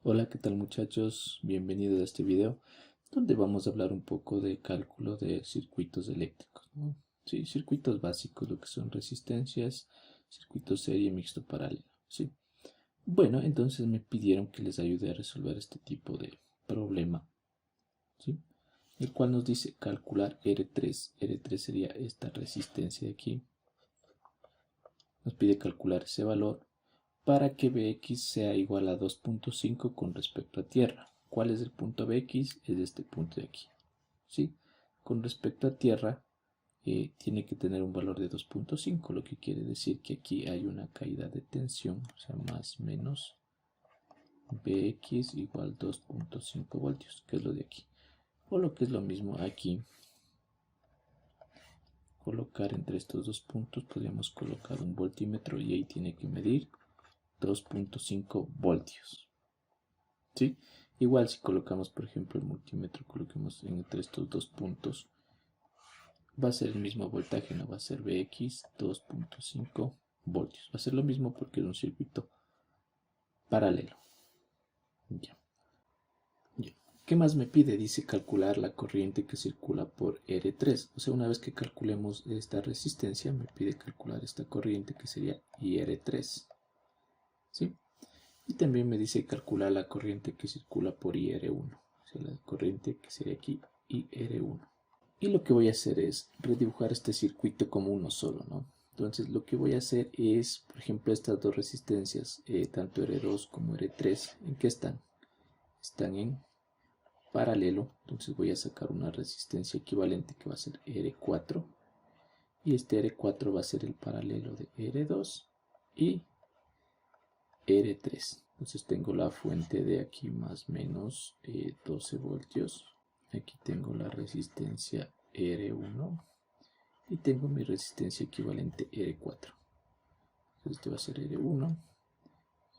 Hola, ¿qué tal muchachos? Bienvenidos a este video donde vamos a hablar un poco de cálculo de circuitos eléctricos, ¿no? Sí, circuitos básicos, lo que son resistencias, circuito serie, mixto, paralelo, ¿sí? Bueno, entonces me pidieron que les ayude a resolver este tipo de problema, ¿sí? El cual nos dice calcular R3. R3 sería esta resistencia de aquí. Nos pide calcular ese valor para que Bx sea igual a 2.5 con respecto a tierra. ¿Cuál es el punto Bx? Es este punto de aquí. ¿Sí? Con respecto a tierra, tiene que tener un valor de 2.5, lo que quiere decir que aquí hay una caída de tensión, o sea, más menos Bx igual 2.5 voltios, que es lo de aquí. O lo que es lo mismo aquí, colocar entre estos dos puntos, podríamos colocar un voltímetro y ahí tiene que medir 2.5 voltios. ¿Sí? Igual si colocamos, por ejemplo, el multímetro, coloquemos entre estos dos puntos, va a ser el mismo voltaje, no va a ser Vx 2.5 voltios. Va a ser lo mismo porque es un circuito paralelo. Ya. Ya. ¿Qué más me pide? Dice calcular la corriente que circula por R3. O sea, una vez que calculemos esta resistencia, me pide calcular esta corriente que sería IR3. ¿Sí? Y también me dice calcular la corriente que circula por IR1. O sea, la corriente que sería aquí IR1. Y lo que voy a hacer es redibujar este circuito como uno solo, ¿no? Entonces lo que voy a hacer es, por ejemplo, estas dos resistencias, tanto R2 como R3, ¿en qué están? Están en paralelo, entonces voy a sacar una resistencia equivalente que va a ser R4. Y este R4 va a ser el paralelo de R2 y R3. Entonces tengo la fuente de aquí más o menos 12 voltios. Aquí tengo la resistencia R1 y tengo mi resistencia equivalente R4. Entonces este va a ser R1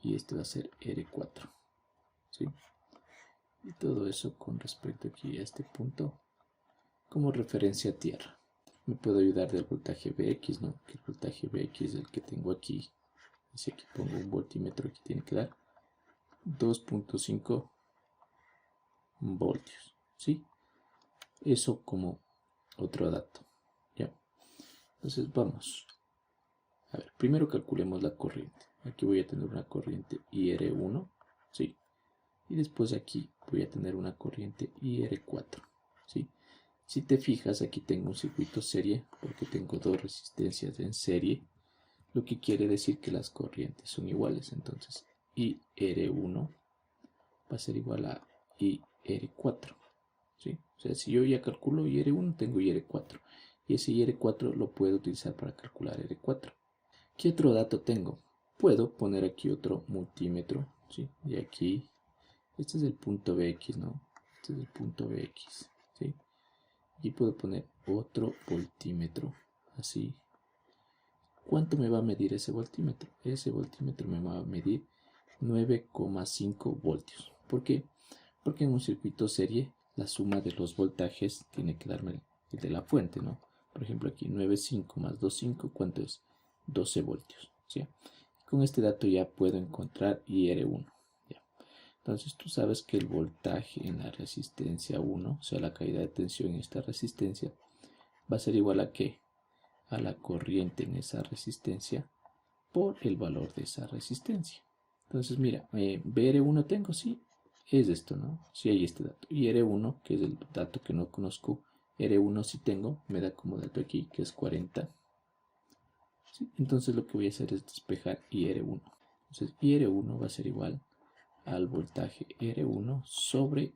y este va a ser R4. ¿Sí? Y todo eso con respecto aquí a este punto como referencia a tierra. Me puedo ayudar del voltaje Vx, ¿no? Que el voltaje Vx es el que tengo aquí. Si aquí pongo un voltímetro, aquí tiene que dar 2.5 voltios. ¿Sí? Eso como otro dato. ¿Ya? Entonces vamos. A ver, primero calculemos la corriente. Aquí voy a tener una corriente IR1, ¿sí? Y después aquí voy a tener una corriente IR4, ¿sí? Si te fijas, aquí tengo un circuito serie porque tengo dos resistencias en serie, lo que quiere decir que las corrientes son iguales. Entonces, IR1 va a ser igual a IR4, ¿sí? O sea, si yo ya calculo IR1, tengo IR4. Y ese IR4 lo puedo utilizar para calcular R4. ¿Qué otro dato tengo? Puedo poner aquí otro multímetro, ¿sí? Y aquí, este es el punto Bx, ¿no? Este es el punto Bx, ¿sí? Y puedo poner otro voltímetro, así. ¿Cuánto me va a medir ese voltímetro? Ese voltímetro me va a medir 9,5 voltios. ¿Por qué? Porque en un circuito serie, la suma de los voltajes tiene que darme el de la fuente, ¿no? Por ejemplo, aquí 9,5 más 2,5, ¿cuánto es? 12 voltios, ¿sí? Con este dato ya puedo encontrar IR1. ¿Ya? Entonces tú sabes que el voltaje en la resistencia 1, o sea, la caída de tensión en esta resistencia, va a ser igual a ¿qué? A la corriente en esa resistencia por el valor de esa resistencia. Entonces mira, BR1 tengo, sí, es esto, ¿no? Sí hay este dato. Y R1, que es el dato que no conozco, R1 sí tengo, me da como dato aquí, que es 40. ¿Sí? Entonces lo que voy a hacer es despejar IR1. Entonces IR1 va a ser igual al voltaje R1 sobre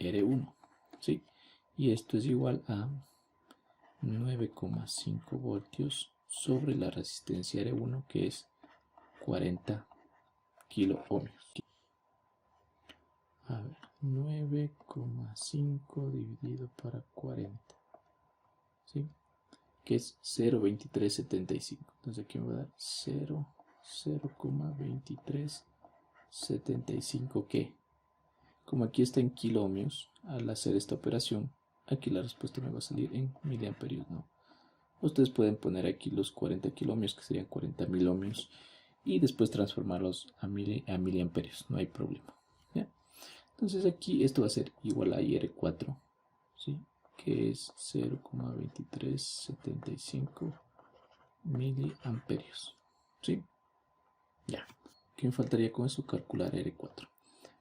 R1. ¿Sí? Y esto es igual a 9,5 voltios sobre la resistencia R1, que es 40 kilo ohmios. A ver, 9,5 dividido para 40, ¿sí? Que es 0,2375. Entonces aquí me va a dar 0,2375, que como aquí está en kilo ohmios, al hacer esta operación, aquí la respuesta me va a salir en miliamperios, ¿no? Ustedes pueden poner aquí los 40 kiloohmios, que serían 40.000 ohmios, y después transformarlos a miliamperios, no hay problema. ¿Ya? Entonces aquí esto va a ser igual a IR4, ¿sí? Que es 0,2375 miliamperios, ¿sí? Ya. ¿Qué me faltaría con eso? Calcular R4.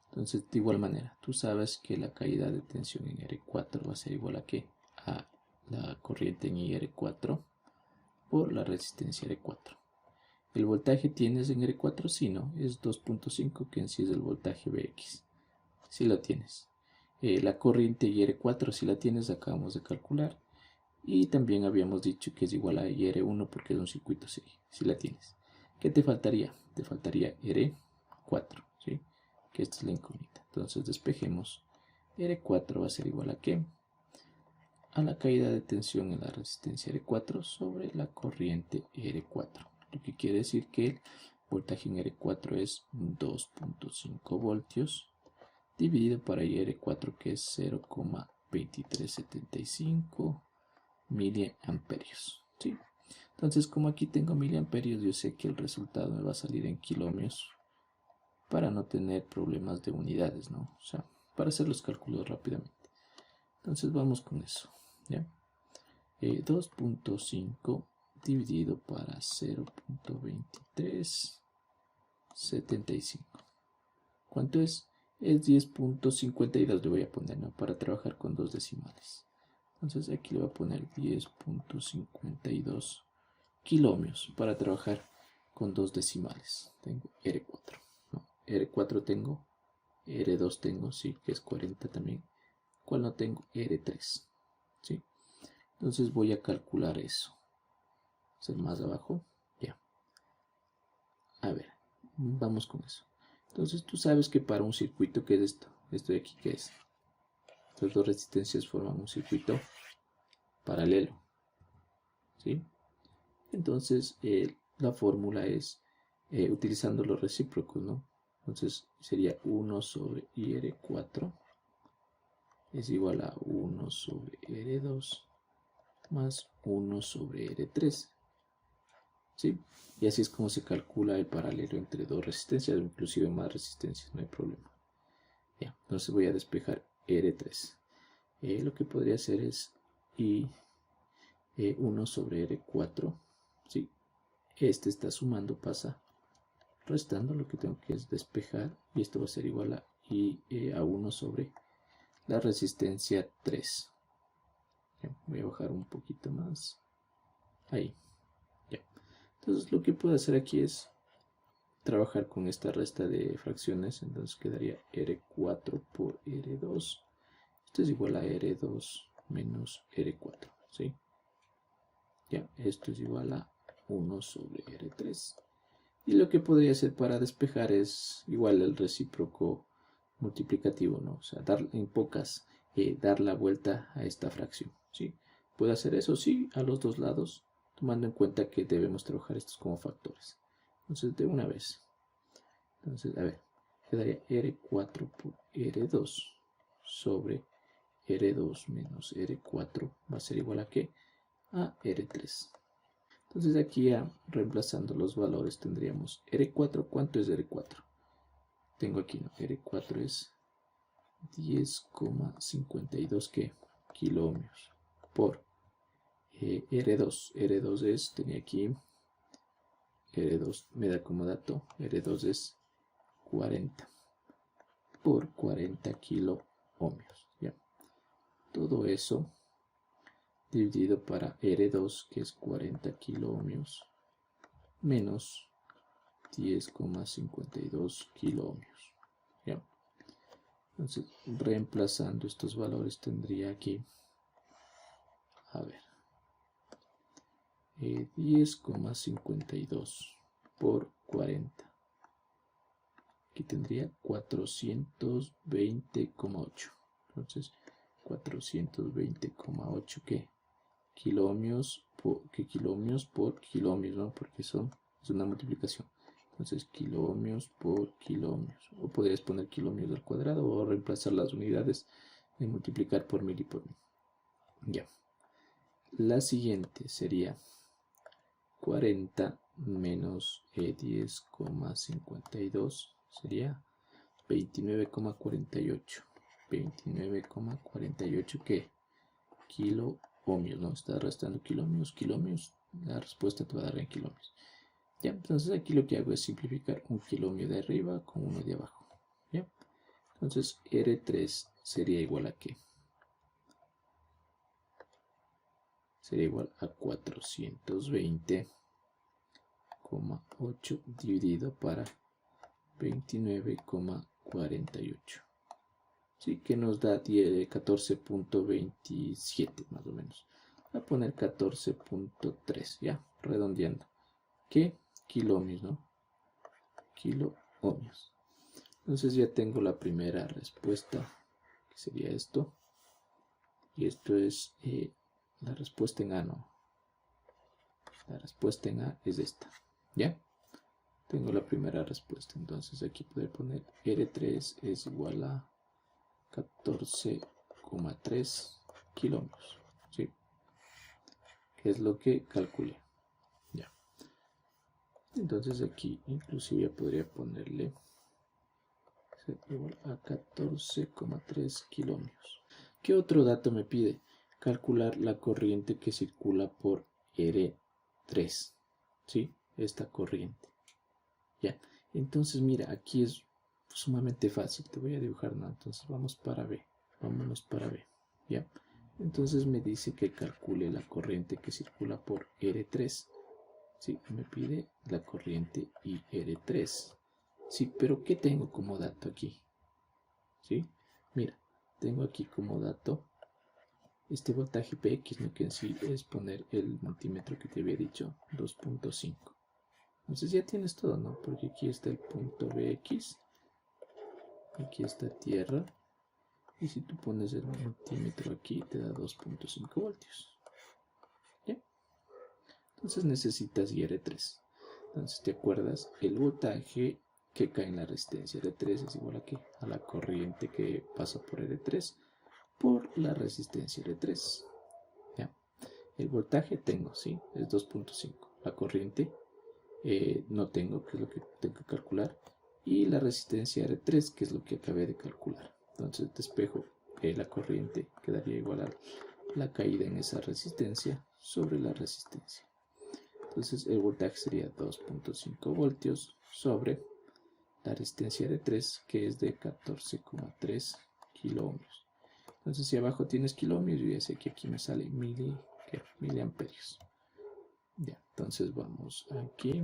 Entonces, de igual manera, tú sabes que la caída de tensión en R4 va a ser igual a ¿qué? A la corriente en IR4 por la resistencia R4. ¿El voltaje tienes en R4? Sí, no, es 2.5, que en sí es el voltaje Vx. Sí lo tienes. La corriente IR4 si la tienes, acabamos de calcular. Y también habíamos dicho que es igual a IR1 porque es un circuito serie. Si la tienes. ¿Qué te faltaría? Te faltaría R4, ¿sí? Que esta es la incógnita. Entonces despejemos. R4 va a ser igual a ¿qué? A la caída de tensión en la resistencia R4 sobre la corriente R4. Lo que quiere decir que el voltaje en R4 es 2.5 voltios dividido por IR4, que es 0,2375 miliamperios, ¿sí? Entonces, como aquí tengo miliamperios, yo sé que el resultado me va a salir en kilómetros para no tener problemas de unidades, ¿no? O sea, para hacer los cálculos rápidamente. Entonces vamos con eso, ¿ya? 2.5 dividido para 0.2375. ¿Cuánto es? Es 10.52, le voy a poner, ¿no? Para trabajar con dos decimales. Entonces aquí le voy a poner 10.52 kilómetros para trabajar con dos decimales. Tengo R4, ¿no? R4 tengo, R2 tengo, sí, que es 40 también. ¿Cuál no tengo? R3, ¿sí? Entonces voy a calcular eso. Hacer más abajo, ya. A ver, vamos con eso. Entonces tú sabes que para un circuito, ¿qué es esto? Esto de aquí, ¿qué es? Estas dos resistencias forman un circuito paralelo, ¿sí? Entonces la fórmula es utilizando los recíprocos, ¿no? Entonces sería 1 sobre IR4 es igual a 1 sobre R2 más 1 sobre R3, ¿sí? Y así es como se calcula el paralelo entre dos resistencias, o inclusive más resistencias, no hay problema. Ya, entonces voy a despejar R3. Lo que podría hacer es I 1 sobre R4, ¿sí? Este está sumando, pasa restando, lo que tengo que es despejar, y esto va a ser igual a I a 1 sobre la resistencia 3. Ya, voy a bajar un poquito más. Ahí. Ya. Entonces lo que puedo hacer aquí es trabajar con esta resta de fracciones. Entonces quedaría R4 por R2. Esto es igual a R2 menos R4. ¿Sí? Ya, esto es igual a 1 sobre R3. Y lo que podría hacer para despejar es igual el recíproco multiplicativo, ¿no? O sea, dar en pocas, dar la vuelta a esta fracción, ¿sí? ¿Puedo hacer eso? Sí, a los dos lados, tomando en cuenta que debemos trabajar estos como factores. Entonces, de una vez. Entonces, a ver, quedaría R4 por R2 sobre R2 menos R4 va a ser igual a ¿qué? A R3. Entonces aquí ya reemplazando los valores tendríamos R4, ¿cuánto es R4? Tengo aquí, ¿no? R4 es 10,52 ¿qué? Kilómetros por R2. R2 es, tenía aquí, R2 me da como dato, R2 es 40 por 40 kilo ohmios. ¿Ya? Todo eso dividido para R2, que es 40 kilo ohmios, menos 10,52 kilo ohmios. ¿Ya? Entonces, reemplazando estos valores tendría aquí, a ver, 10,52 por 40. Aquí tendría 420,8. Entonces, 420,8 ¿qué? Kiloohmios por kiloohmios, ¿no? Porque es una multiplicación. Entonces, kiloohmios por kiloohmios. O podrías poner kiloohmios al cuadrado o reemplazar las unidades y multiplicar por mil y por mil. Ya. La siguiente sería 40 menos 10,52 sería 29,48. 29,48 ¿qué? Kilo ohmios, ¿no? Está restando kilómetros. La respuesta te va a dar en kilómetros. Ya, entonces aquí lo que hago es simplificar un kilómetro de arriba con uno de abajo. Ya, entonces R3 sería igual a ¿qué? Sería igual a 420,8 dividido para 29,48. Sí, que nos da 14,27 más o menos. Voy a poner 14,3, ya, redondeando. ¿Qué? Kiloohmios, ¿no? Kilo ohmios. Entonces ya tengo la primera respuesta, que sería esto. Y esto es la respuesta en A, ¿no? La respuesta en A es esta, ¿ya? Tengo la primera respuesta. Entonces aquí puedo poner R3 es igual a 14,3 kilómetros, ¿sí? Que es lo que calculé. Ya. Entonces aquí inclusive podría ponerle igual a 14,3 kilómetros. ¿Qué otro dato me pide? Calcular la corriente que circula por R3, ¿sí? Esta corriente. Ya. Entonces mira, aquí es sumamente fácil. Te voy a dibujar, ¿no? Entonces vamos para B. Vámonos para B. ¿Ya? Entonces me dice que calcule la corriente que circula por R3. Sí, me pide la corriente IR3. Sí, pero ¿qué tengo como dato aquí? ¿Sí? Mira, tengo aquí como dato este voltaje PX, ¿no? Que en sí es poner el multímetro que te había dicho, 2.5. Entonces ya tienes todo, ¿no? Porque aquí está el punto BX, aquí está tierra, y si tú pones el multímetro aquí te da 2.5 voltios. ¿Ya? Entonces necesitas IR3. Entonces te acuerdas, el voltaje que cae en la resistencia R3 es igual a ¿qué? A la corriente que pasa por R3 por la resistencia R3. ¿Ya? El voltaje tengo, ¿sí? Es 2.5. La corriente no tengo, que es lo que tengo que calcular. Y la resistencia R3, que es lo que acabé de calcular. Entonces despejo la corriente, quedaría igual a la caída en esa resistencia sobre la resistencia. Entonces el voltaje sería 2.5 voltios sobre la resistencia R3, que es de 14,3 kiloohmios. Entonces si abajo tienes kiloohmios, yo ya sé que aquí me sale miliamperios. Ya, entonces vamos aquí.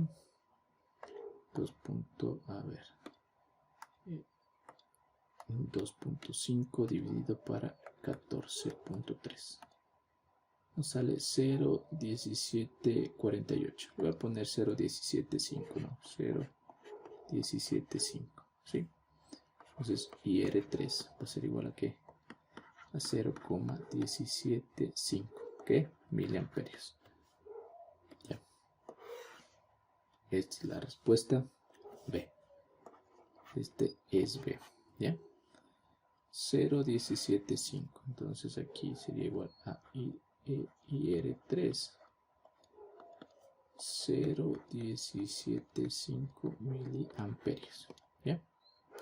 2.5 dividido para 14.3. Nos sale 0,1748. Voy a poner 0,175, ¿no? 0,175, ¿sí? Entonces, IR3 va a ser igual a ¿qué? A 0,175, ¿qué? Miliamperios. Ya. Esta es la respuesta B. Este es B, ¿ya? 0,175. Entonces aquí sería igual a IR3 0,175 miliamperios. ¿Ya?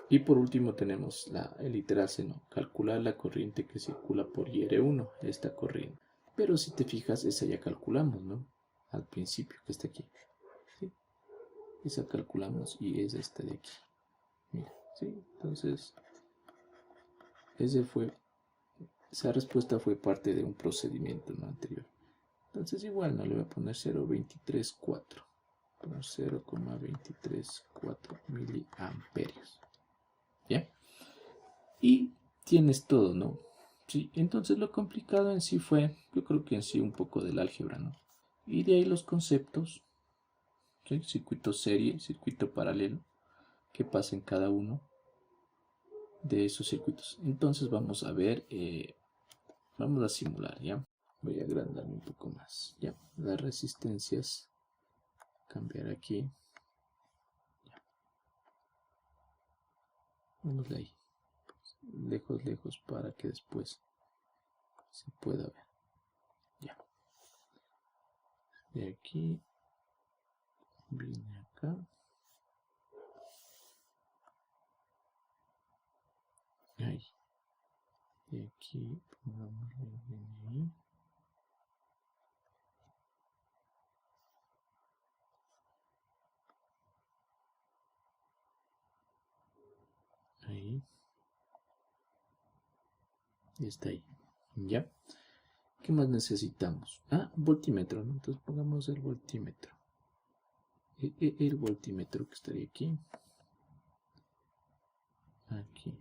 Y por último tenemos el literal C, ¿no? Calcular la corriente que circula por IR1, esta corriente. Pero si te fijas, esa ya calculamos, ¿no? Al principio, que está aquí. ¿Sí? Esa calculamos y es esta de aquí. Mira, ¿sí? Entonces, esa respuesta fue parte de un procedimiento, ¿no? Anterior. Entonces igual no le voy a poner 0,234. 0,234 miliamperios. ¿Ya? Y tienes todo, ¿no? Sí, entonces lo complicado en sí fue, yo creo que en sí un poco del álgebra, ¿no? Y de ahí los conceptos, ¿sí? Circuito serie, circuito paralelo, que pasa en cada uno de esos circuitos. Entonces vamos a ver, vamos a simular, ¿ya? Voy a agrandarme un poco más, ¿ya? Las resistencias, cambiar aquí. Ya. Vamos de ahí. Lejos para que después se pueda ver. Ya. De aquí vine acá. Y aquí pongamos ahí. Ahí. Y está ahí. ¿Ya? ¿Qué más necesitamos? Ah, voltímetro, ¿no? Entonces pongamos el voltímetro. El voltímetro que estaría aquí. Aquí.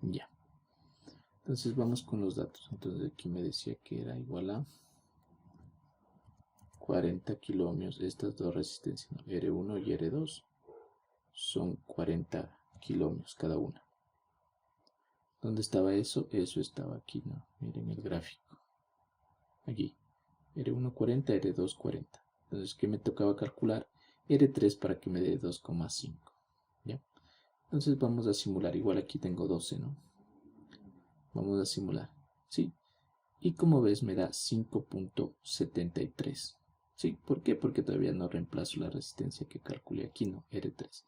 Ya. Entonces vamos con los datos. Entonces aquí me decía que era igual a 40 kiloohmios. Estas dos resistencias, ¿no? R1 y R2 son 40 kiloohmios cada una. ¿Dónde estaba eso? Eso estaba aquí, ¿no? Miren el gráfico. Aquí. R1 40, R2 40. Entonces, ¿qué me tocaba calcular? R3 para que me dé 2,5. ¿Ya? Entonces vamos a simular. Igual aquí tengo 12, ¿no? Vamos a simular. ¿Sí? Y como ves me da 5.73. ¿Sí? ¿Por qué? Porque todavía no reemplazo la resistencia que calculé aquí, ¿no? R3.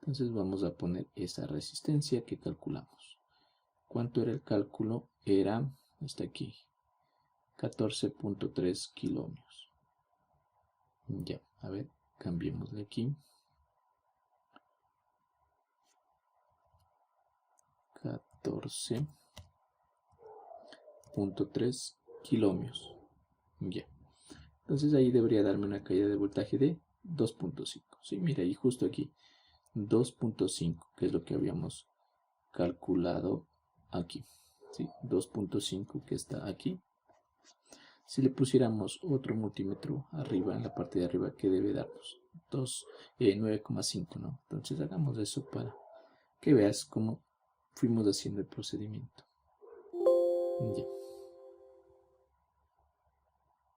Entonces vamos a poner esa resistencia que calculamos. ¿Cuánto era el cálculo? Era, hasta aquí, 14.3 kiloohmios. Ya, a ver, cambiémosle aquí. 14.3 kiloohmios. Ya. Entonces ahí debería darme una caída de voltaje de 2.5. Sí, mira, y justo aquí 2.5, que es lo que habíamos calculado aquí. Sí, 2.5 que está aquí. Si le pusiéramos otro multímetro arriba, en la parte de arriba, que debe darnos 9,5, ¿no? Entonces hagamos eso para que veas cómo fuimos haciendo el procedimiento. Ya.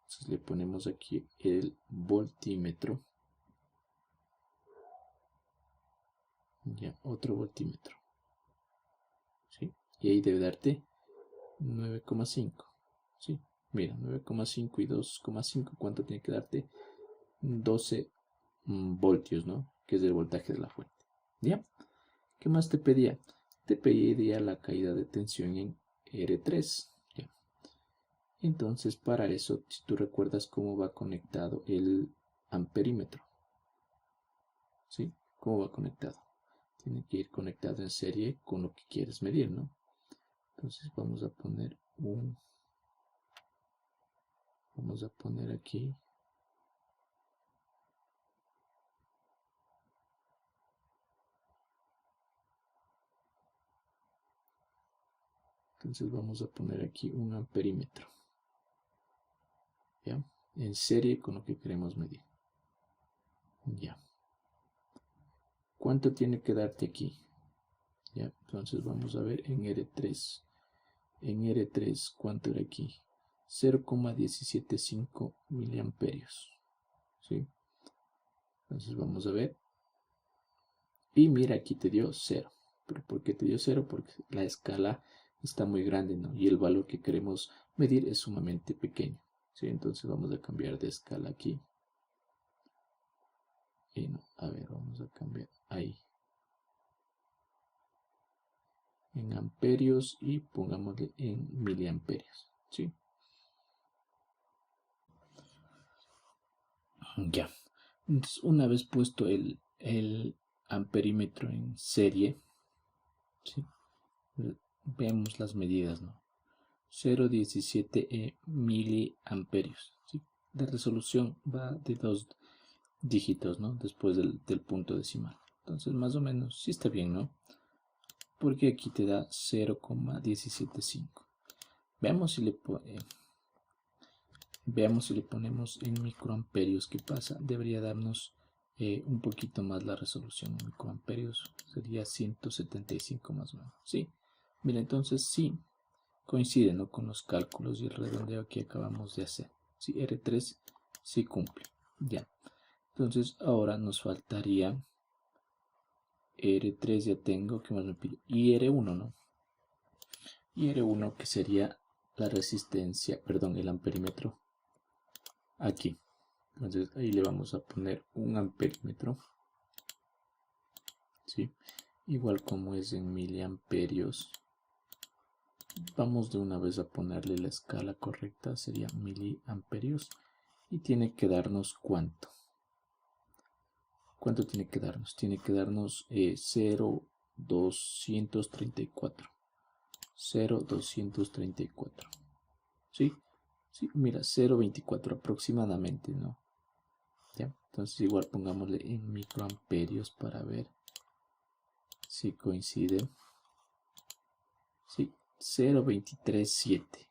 Entonces le ponemos aquí el voltímetro. Ya, otro voltímetro. ¿Sí? Y ahí debe darte 9,5. ¿Sí? Mira, 9,5 y 2,5, ¿cuánto tiene que darte? 12 voltios, ¿no? Que es el voltaje de la fuente. ¿Ya? ¿Qué más te pedía? Te pedía la caída de tensión en R3. ¿Ya? Entonces, para eso, si tú recuerdas cómo va conectado el amperímetro. ¿Sí? ¿Cómo va conectado? Tiene que ir conectado en serie con lo que quieres medir, ¿no? Entonces vamos a poner vamos a poner aquí entonces vamos a poner aquí un amperímetro, ¿ya? En serie con lo que queremos medir. Ya. ¿Cuánto tiene que darte aquí? Ya, entonces vamos a ver en R3. En R3, ¿cuánto era aquí? 0,175 miliamperios. ¿Sí? Entonces vamos a ver. Y mira, aquí te dio 0. ¿Pero por qué te dio 0? Porque la escala está muy grande, ¿no? Y el valor que queremos medir es sumamente pequeño. ¿Sí? Entonces vamos a cambiar de escala aquí. Y no, a ver, vamos a cambiar ahí. En amperios y pongámosle en miliamperios. ¿Sí? Ya. Entonces, una vez puesto el amperímetro en serie, ¿sí? Vemos las medidas, ¿no? 0,17 miliamperios, ¿sí? La resolución va de 2 dígitos, ¿no? Después del punto decimal. Entonces, más o menos, sí está bien, ¿no? Porque aquí te da 0,175. Veamos si le ponemos en microamperios qué pasa. Debería darnos un poquito más la resolución. En microamperios sería 175 más o menos. Sí, mira, entonces sí coincide, ¿no? Con los cálculos y el redondeo que acabamos de hacer. Sí, R3 sí cumple. Ya. Entonces ahora nos faltaría R3 ya tengo. ¿Qué más me pide? Y R1, ¿no? Y R1 que sería la resistencia, perdón, el amperímetro aquí. Entonces ahí le vamos a poner un amperímetro. ¿sí? Igual como es en miliamperios, vamos de una vez a ponerle la escala correcta, sería miliamperios, y tiene que darnos ¿cuánto? ¿Cuánto tiene que darnos? Tiene que darnos 0,234. 0,234. ¿Sí? Sí, mira, 0,24 aproximadamente, ¿no? ¿Ya? Entonces igual pongámosle en microamperios para ver si coincide. Sí, 0,237.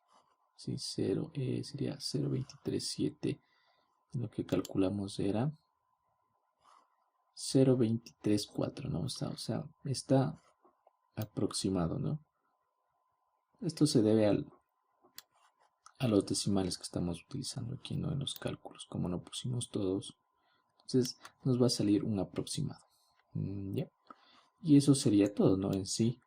Sí, sería 0,237. Lo que calculamos era 0,234, ¿no? O sea, está aproximado, ¿no? Esto se debe a los decimales que estamos utilizando aquí, ¿no? En los cálculos. Como no pusimos todos, entonces nos va a salir un aproximado. ¿Ya? Y eso sería todo, ¿no? En sí,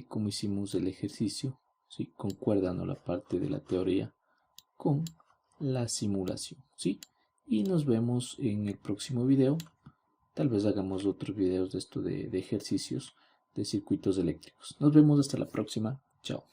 como hicimos el ejercicio, ¿sí? Concuerdan la parte de la teoría con la simulación, ¿sí? Y nos vemos en el próximo video. Tal vez hagamos otros videos de esto de ejercicios de circuitos eléctricos. Nos vemos hasta la próxima. Chao.